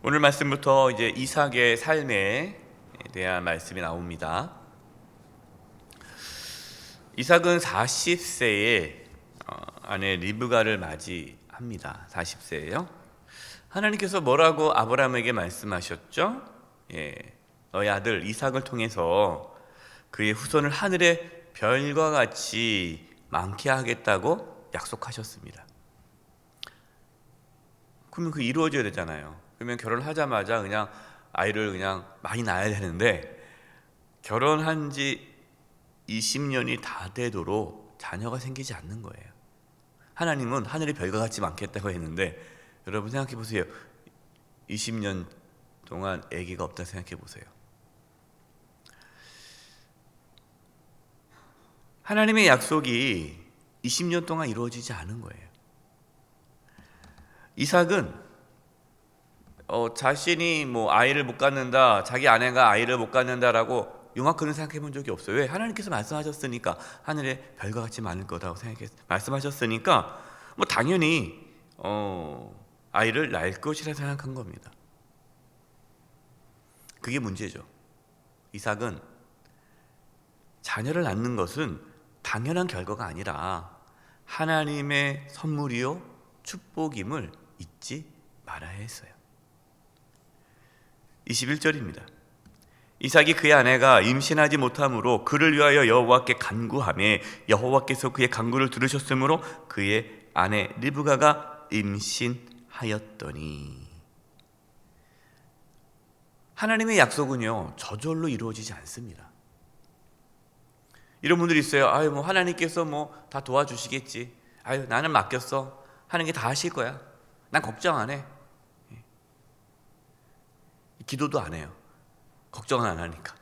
오늘 말씀부터 이제 이삭의 삶에 대한 말씀이 나옵니다. 이삭은 40세에 아내 리브가를 맞이합니다. 40세예요. 하나님께서 뭐라고 아브라함에게 말씀하셨죠? 너의 아들 이삭을 통해서 그의 후손을 하늘의 별과 같이 많게 하겠다고 약속하셨습니다. 그러면 그 이루어져야 되잖아요. 그러면 결혼하자마자 그냥 아이를 그냥 많이 낳아야 되는데, 결혼한 지 20년이 다 되도록 자녀가 생기지 않는 거예요. 하나님은 하늘의 별과 같이 많겠다고 했는데, 여러분 생각해 보세요. 20년 동안 아기가 없다 생각해 보세요. 하나님의 약속이 20년 동안 이루어지지 않은 거예요. 이삭은 자신이 아이를 못 갖는다, 자기 아내가 아이를 못 갖는다라고 용악하게 생각해 본 적이 없어요. 왜? 하나님께서 말씀하셨으니까, 하늘의 별과 같이 많을 거라고 말씀하셨으니까 당연히 아이를 낳을 것이라 생각한 겁니다. 그게 문제죠. 이삭은 자녀를 낳는 것은 당연한 결과가 아니라 하나님의 선물이요 축복임을 잊지 말아야 했어요. 21절입니다. 이삭이 그의 아내가 임신하지 못함으로 그를 위하여 여호와께 간구하매 여호와께서 그의 간구를 들으셨으므로 그의 아내 리브가가 임신하였더니. 하나님의 약속은요 저절로 이루어지지 않습니다. 이런 분들이 있어요. 하나님께서 다 도와주시겠지. 나는 맡겼어. 하는 게 다 하실 거야. 난 걱정 안 해. 기도도 안 해요. 걱정은 안 하니까.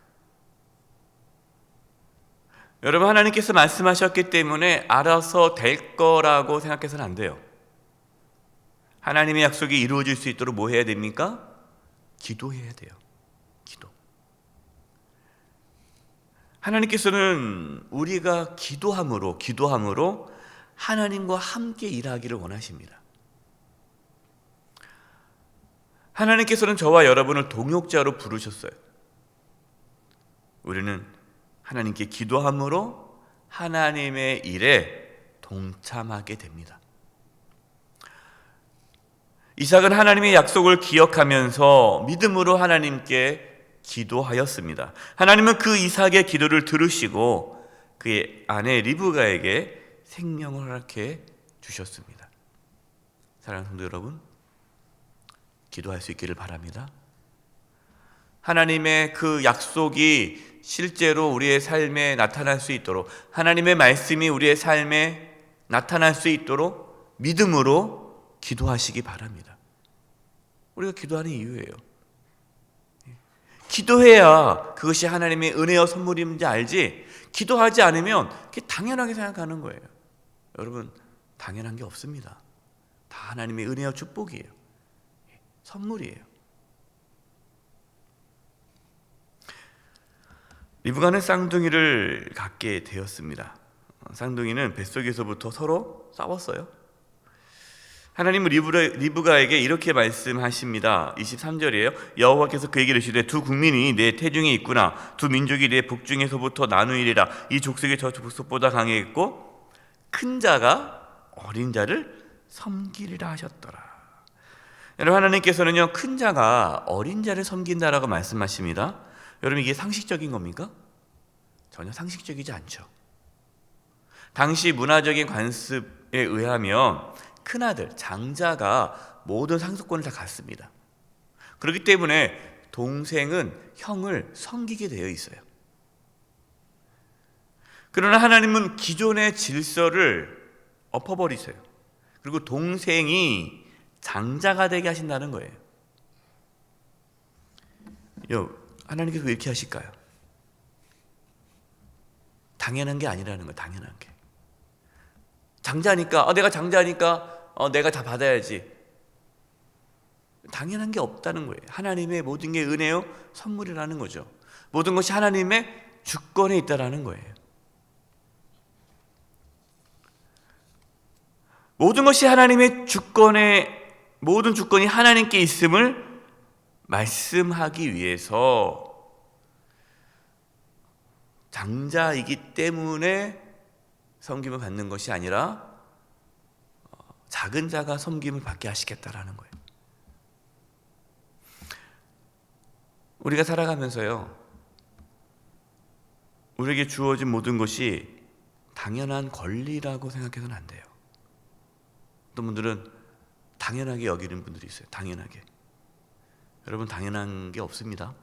여러분, 하나님께서 말씀하셨기 때문에 알아서 될 거라고 생각해서는 안 돼요. 하나님의 약속이 이루어질 수 있도록 뭐 해야 됩니까? 기도해야 돼요. 기도. 하나님께서는 우리가 기도함으로 하나님과 함께 일하기를 원하십니다. 하나님께서는 저와 여러분을 동역자로 부르셨어요. 우리는 하나님께 기도함으로 하나님의 일에 동참하게 됩니다. 이삭은 하나님의 약속을 기억하면서 믿음으로 하나님께 기도하였습니다. 하나님은 그 이삭의 기도를 들으시고 그의 아내 리브가에게 생명을 허락해 주셨습니다. 사랑하는 성도 여러분, 기도할 수 있기를 바랍니다. 하나님의 그 약속이 실제로 우리의 삶에 나타날 수 있도록, 하나님의 말씀이 우리의 삶에 나타날 수 있도록 믿음으로 기도하시기 바랍니다. 우리가 기도하는 이유예요. 기도해야 그것이 하나님의 은혜와 선물인지 알지, 기도하지 않으면 그게 당연하게 생각하는 거예요. 여러분, 당연한 게 없습니다. 다 하나님의 은혜와 축복이에요. 선물이에요. 리브가는 쌍둥이를 갖게 되었습니다. 쌍둥이는 뱃속에서부터 서로 싸웠어요. 하나님은 리브가에게 이렇게 말씀하십니다. 23절이에요. 여호와께서 그에게 이르시되 두 국민이 내 태중에 있구나. 두 민족이 내 북중에서부터 나누이리라. 이 족속이 저 족속보다 강했고 큰 자가 어린 자를 섬기리라 하셨더라. 여러분, 하나님께서는요 큰 자가 어린 자를 섬긴다라고 말씀하십니다. 여러분, 이게 상식적인 겁니까? 전혀 상식적이지 않죠. 당시 문화적인 관습에 의하면 큰아들, 장자가 모든 상속권을 다 갖습니다. 그렇기 때문에 동생은 형을 섬기게 되어 있어요. 그러나 하나님은 기존의 질서를 엎어버리세요. 그리고 동생이 장자가 되게 하신다는 거예요. 하나님께서 왜 이렇게 하실까요? 당연한 게 아니라는 거예요. 당연한 게. 장자니까, 내가 장자니까 내가 다 받아야지. 당연한 게 없다는 거예요. 하나님의 모든 게 은혜요 선물이라는 거죠. 모든 것이 하나님의 주권에 있다라는 거예요. 모든 것이 하나님의 주권에, 모든 주권이 하나님께 있음을 말씀하기 위해서 장자이기 때문에 섬김을 받는 것이 아니라 작은 자가 섬김을 받게 하시겠다라는 거예요. 우리가 살아가면서요, 우리에게 주어진 모든 것이 당연한 권리라고 생각해서는 안 돼요. 어떤 분들은 당연하게 여기는 분들이 있어요. 당연하게. 여러분, 당연한 게 없습니다.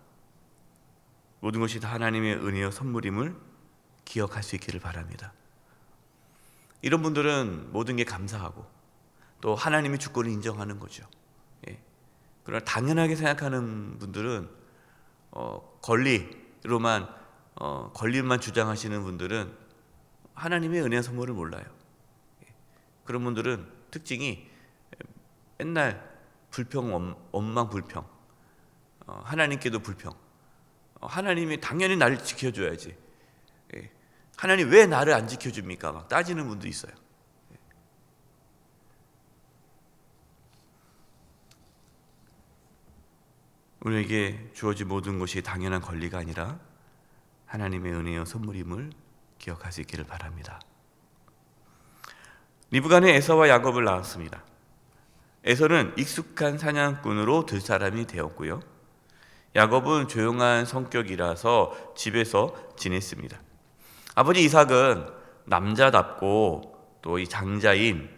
모든 것이 다 하나님의 은혜와 선물임을 기억할 수 있기를 바랍니다. 이런 분들은 모든 게 감사하고 또 하나님의 주권을 인정하는 거죠. 예. 그러나 당연하게 생각하는 분들은 권리만 주장하시는 분들은 하나님의 은혜와 선물을 몰라요. 예. 그런 분들은 특징이 맨날 불평, 원망, 불평, 하나님께도 불평. 하나님이 당연히 나를 지켜줘야지. 예. 하나님 왜 나를 안 지켜줍니까? 막 따지는 분도 있어요. 예. 우리에게 주어진 모든 것이 당연한 권리가 아니라 하나님의 은혜와 선물임을 기억할 수 있기를 바랍니다. 리브가는 에서와 야곱을 낳았습니다. 에서는 익숙한 사냥꾼으로 들 사람이 되었고요. 야곱은 조용한 성격이라서 집에서 지냈습니다. 아버지 이삭은 남자답고 또 이 장자인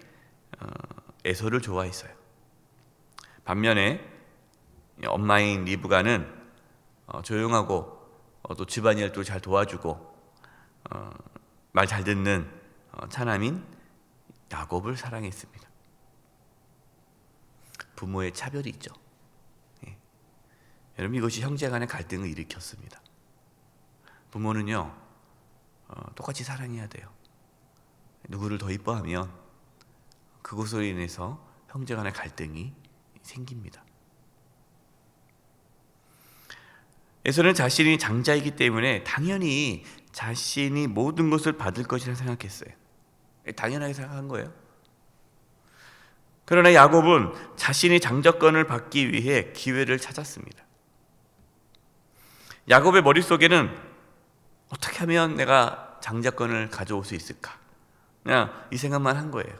에서를 좋아했어요. 반면에 엄마인 리브가는 조용하고 또 집안일도 잘 도와주고 말 잘 듣는 차남인 야곱을 사랑했습니다. 부모의 차별이 있죠. 예. 여러분, 이것이 형제 간의 갈등을 일으켰습니다. 부모는요, 똑같이 사랑해야 돼요. 누구를 더 이뻐하면 그것으로 인해서 형제 간의 갈등이 생깁니다. 에서는 자신이 장자이기 때문에 당연히 자신이 모든 것을 받을 것이라 생각했어요. 당연하게 생각한 거예요. 그러나 야곱은 자신이 장자권을 받기 위해 기회를 찾았습니다. 야곱의 머릿속에는 어떻게 하면 내가 장자권을 가져올 수 있을까? 그냥 이 생각만 한 거예요.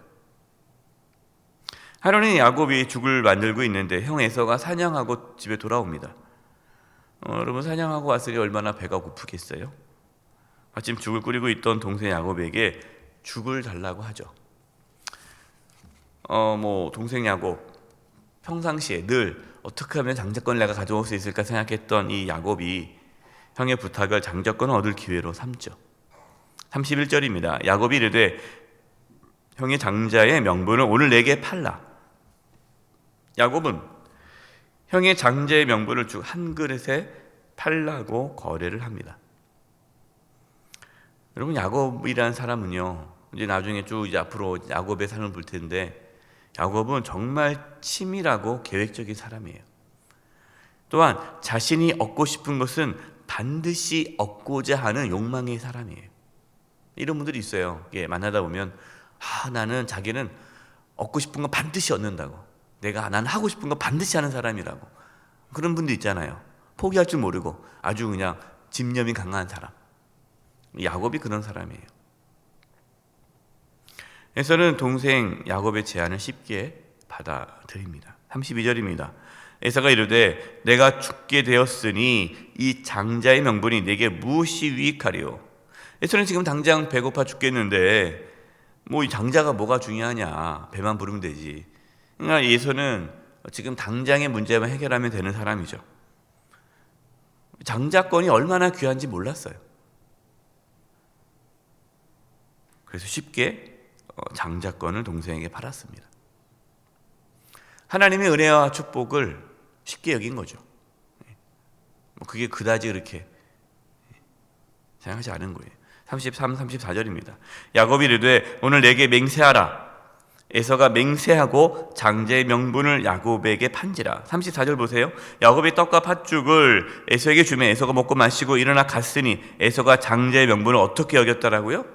하루는 야곱이 죽을 만들고 있는데 형 에서가 사냥하고 집에 돌아옵니다. 여러분, 사냥하고 왔으니 얼마나 배가 고프겠어요? 마침 죽을 끓이고 있던 동생 야곱에게 죽을 달라고 하죠. 동생 야곱 평상시에 늘 어떻게 하면 장자권을 내가 가져올 수 있을까 생각했던 이 야곱이 형의 부탁을 장자권을 얻을 기회로 삼죠. 31절입니다. 야곱이 이르되 형의 장자의 명분을 오늘 내게 팔라. 야곱은 형의 장자의 명분을 쭉 한 그릇에 팔라고 거래를 합니다. 여러분, 야곱이라는 사람은요, 이제 나중에 쭉 이제 앞으로 야곱의 삶을 볼 텐데, 야곱은 정말 치밀하고 계획적인 사람이에요. 또한 자신이 얻고 싶은 것은 반드시 얻고자 하는 욕망의 사람이에요. 이런 분들이 있어요. 만나다 보면 나는 자기는 얻고 싶은 거 반드시 얻는다고, 난 하고 싶은 거 반드시 하는 사람이라고. 그런 분도 있잖아요. 포기할 줄 모르고 아주 그냥 집념이 강한 사람. 야곱이 그런 사람이에요. 에서는 동생 야곱의 제안을 쉽게 받아들입니다. 32절입니다. 에서가 이르되 내가 죽게 되었으니 이 장자의 명분이 내게 무엇이 유익하리요? 에서는 지금 당장 배고파 죽겠는데 이 장자가 뭐가 중요하냐, 배만 부르면 되지. 그러니까 에서는 지금 당장의 문제만 해결하면 되는 사람이죠. 장자권이 얼마나 귀한지 몰랐어요. 그래서 쉽게 장자권을 동생에게 팔았습니다. 하나님의 은혜와 축복을 쉽게 여긴 거죠. 그게 그다지 그렇게 생각하지 않은 거예요. 33, 34절입니다. 야곱이 이르되 오늘 내게 맹세하라. 에서가 맹세하고 장자의 명분을 야곱에게 판지라. 34절 보세요. 야곱이 떡과 팥죽을 에서에게 주매 에서가 먹고 마시고 일어나 갔으니 에서가 장자의 명분을 어떻게 여겼더라고요?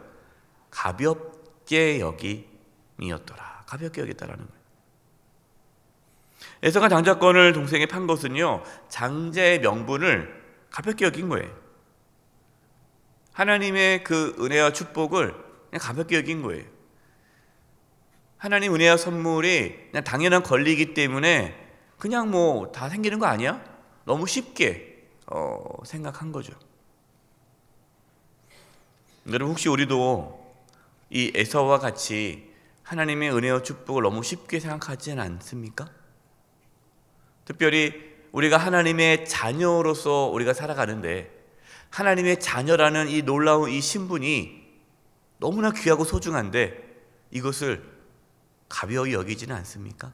가볍게 여김이었더라. 가볍게 여겼다라는 거예요. 에서가 장자권을 동생에게 판 것은요, 장자의 명분을 가볍게 여긴 거예요. 하나님의 그 은혜와 축복을 그냥 가볍게 여긴 거예요. 하나님 은혜와 선물이 그냥 당연한 권리이기 때문에 그냥 뭐 다 생기는 거 아니야? 너무 쉽게 생각한 거죠. 여러분, 혹시 우리도 이 에서와 같이 하나님의 은혜와 축복을 너무 쉽게 생각하지는 않습니까? 특별히 우리가 하나님의 자녀로서 우리가 살아가는데 하나님의 자녀라는 이 놀라운 이 신분이 너무나 귀하고 소중한데 이것을 가벼이 여기지는 않습니까?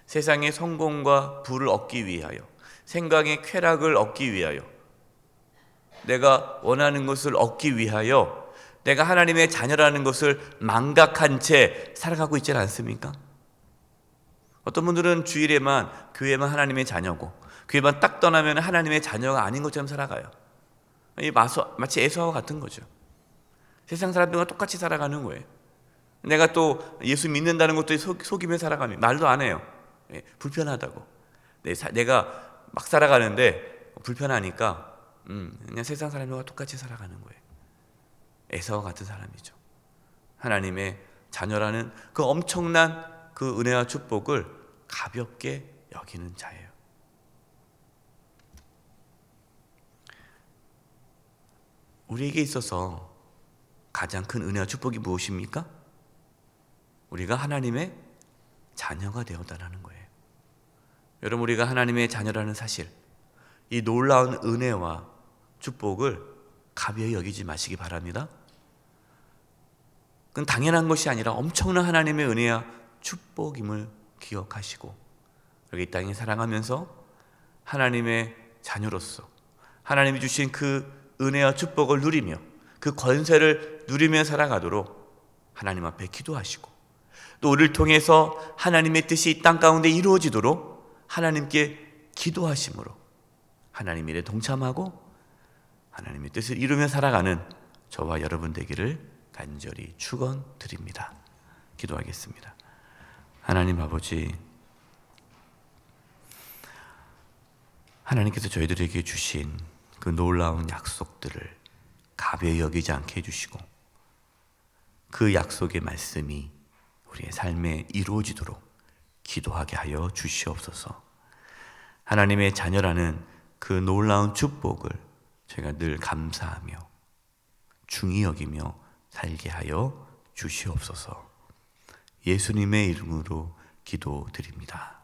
세상의 성공과 부를 얻기 위하여, 생각의 쾌락을 얻기 위하여, 내가 원하는 것을 얻기 위하여 내가 하나님의 자녀라는 것을 망각한 채 살아가고 있지는 않습니까? 어떤 분들은 주일에만, 교회만 하나님의 자녀고 교회만 딱 떠나면 하나님의 자녀가 아닌 것처럼 살아가요. 마치 에서와 같은 거죠. 세상 사람들과 똑같이 살아가는 거예요. 내가 또 예수 믿는다는 것도 속이며 살아가며 말도 안 해요. 불편하다고. 내가 막 살아가는데 불편하니까 그냥 세상 사람들과 똑같이 살아가는 거예요. 에서와 같은 사람이죠. 하나님의 자녀라는 그 엄청난 그 은혜와 축복을 가볍게 여기는 자예요. 우리에게 있어서 가장 큰 은혜와 축복이 무엇입니까? 우리가 하나님의 자녀가 되었다는 거예요. 여러분, 우리가 하나님의 자녀라는 사실, 이 놀라운 은혜와 축복을 가벼이 여기지 마시기 바랍니다. 그건 당연한 것이 아니라 엄청난 하나님의 은혜와 축복임을 기억하시고 여기 이 땅에 살아가면서 하나님의 자녀로서 하나님이 주신 그 은혜와 축복을 누리며 그 권세를 누리며 살아가도록 하나님 앞에 기도하시고 또 우리를 통해서 하나님의 뜻이 이 땅 가운데 이루어지도록 하나님께 기도하심으로 하나님 일에 동참하고 하나님의 뜻을 이루며 살아가는 저와 여러분 되기를 간절히 축원드립니다. 기도하겠습니다. 하나님 아버지, 하나님께서 저희들에게 주신 그 놀라운 약속들을 가벼이 여기지 않게 해주시고 그 약속의 말씀이 우리의 삶에 이루어지도록 기도하게 하여 주시옵소서. 하나님의 자녀라는 그 놀라운 축복을 저희가 늘 감사하며 중히 여기며 살게 하여 주시옵소서. 예수님의 이름으로 기도드립니다.